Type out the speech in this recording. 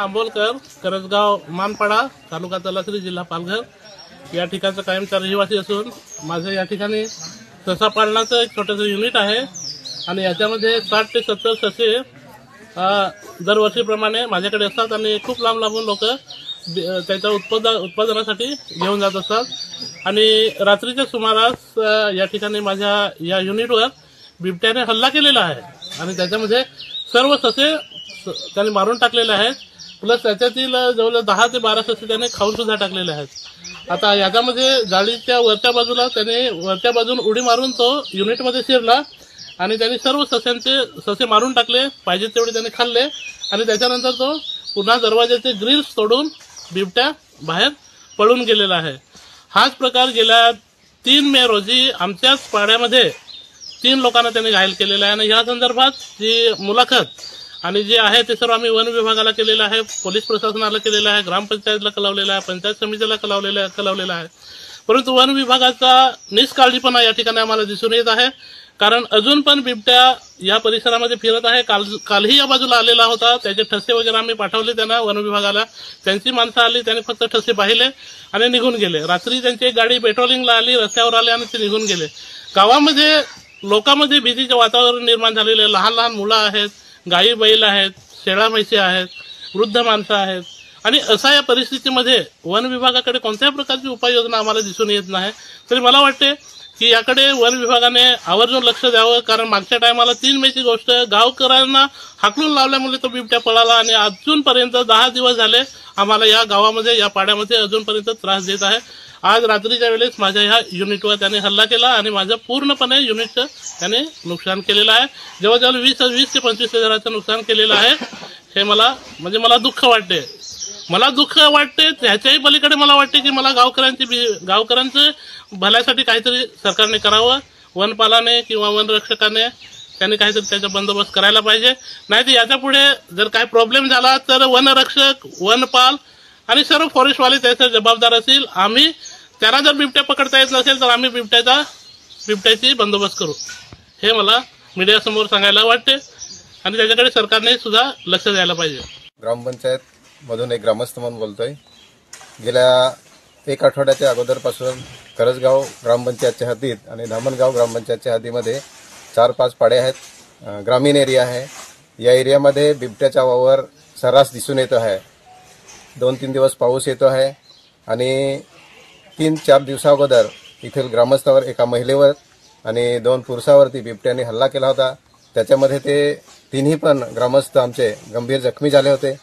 आंबोलकर, करजगाव मानपाडा, तालुका तलासरी, जिल्हा पालघर या ठिकाणचा कायमचा रहिवासी असून माझं या ठिकाणी ससा पालनाचं एक छोटंसं युनिट आहे आणि याच्यामध्ये 60 ते 70 ससे दरवर्षीप्रमाणे माझ्याकडे असतात आणि खूप लांब लांबून लोक त्याच्या उत्पादनासाठी घेऊन जात असतात। आणि रात्रीच्या सुमारास या ठिकाणी माझ्या या युनिटवर बिबट्याने हल्ला केलेला आहे आणि त्याच्यामध्ये सर्व ससे त्याने मारून टाकलेले आहेत, प्लस त्याच्यातील जवळ 10 ते 12 ससे त्याने खाऊन सुद्धा टाकलेले आहेत। आता याच्यामध्ये जाळीच्या वरच्या बाजूला त्याने वरच्या बाजून उडी मारून तो युनिटमध्ये शिरला आणि त्यांनी सर्व ससे मारून टाकले, पाहिजे तेवढे त्याने खाल्ले आणि त्याच्यानंतर तो पुन्हा दरवाजाचे ग्रिल्स तोडून बिबट्या बाहेर पळून गेलेला आहे। हाच प्रकार गेल्या 3 मे रोजी आमच्याच पाड्यामध्ये 3 लोकांना त्यांनी घायल केलेला आहे आणि या संदर्भात जी मुलाखत आणि जे आहे ते सर्व आम्ही वन विभागाला केलेलं आहे, पोलीस प्रशासनाला केलेलं आहे, ग्रामपंचायतला कळवलेलं आहे, पंचायत समितीला कळवलेलं आहे। परंतु वन विभागाचा निष्काळजीपणा या ठिकाणी आम्हाला दिसून येत आहे, कारण अजून पण बिबट्या या परिसरामध्ये फिरत आहे। कालही या बाजूला आलेला होता, त्याचे ठसे वगैरे आम्ही पाठवले त्यांना वन विभागाला, त्यांची माणसं आली, त्यांनी फक्त ठसे पाहिले आणि निघून गेले। रात्री त्यांची एक गाडी पेट्रोलिंगला आली, रस्त्यावर आले आणि ते निघून गेले। गावामध्ये लोकांमध्ये भीतीचे वातावरण निर्माण झालेले, लहान लहान मुलं आहेत, गाई बैल आहेत, शेळ्या म्हैसी आहेत, वृद्ध माणसं आहेत आणि अशा या परिस्थितीमध्ये वन विभागाकडे कोणत्याही प्रकारची उपाययोजना आम्हाला दिसून येत नाही। तरी मला वाटते की याकडे वन विभागाने आवर्जून लक्ष द्यावं, कारण मागच्या टायमाला 3 मेची गोष्ट गावकऱ्यांना हाकलून लावल्यामुळे तो बिबट्या पळाला आणि अजूनपर्यंत 10 दिवस झाले आम्हाला या गावामध्ये या पाड्यामध्ये अजूनपर्यंत त्रास देत आहे। आज रात्रीच्या वेळेस माझ्या ह्या युनिटवर त्याने हल्ला केला आणि माझं पूर्णपणे युनिटचं त्याने नुकसान केलेलं आहे। जवळजवळ 20 ते 25 हजाराचं नुकसान केलेलं आहे। हे मला दुःख वाटते, त्याच्याही पलीकडे मला वाटते की मला गावकऱ्यांचं भल्यासाठी काहीतरी सरकारने करावं, वनपालाने किंवा वनरक्षकाने त्यांनी काहीतरी त्याचा बंदोबस्त करायला पाहिजे। नाहीतर याच्या पुढे जर काही प्रॉब्लेम झाला तर वनरक्षक, वनपाल आणि सर्व फॉरेस्टवाले त्याचा जबाबदार असतील। आम्ही त्यांना जर बिबट्या पकडता येत नसेल तर आम्ही बिबट्याची बंदोबस्त करू, हे मला मीडियासमोर सांगायला वाटते आणि त्याच्याकडे सरकारने सुद्धा लक्ष द्यायला पाहिजे। ग्रामपंचायत मधून एक ग्रामस्थ म्हणून बोलतोय। गेल्या 1 आठवड्याच्या अगोदरपासून करजगाव ग्रामपंचायतच्या हद्दीत आणि धामणगाव ग्रामपंचायतच्या हद्दीमध्ये 4-5 पाडे आहेत, ग्रामीण एरिया आहे। या एरियामध्ये बिबट्याचा वावर सर्रास दिसून येतो आहे। 2-3 दिवस पाऊस येतो आहे आणि 3-4 दिवसाअगोदर येथील ग्रामस्थावर एका महिलेवर आणि 2 पुरुषावरती बिबट्याने हल्ला केला होता। त्याच्यामध्ये ते 3ही पण ग्रामस्थ आमचे गंभीर जखमी झाले होते।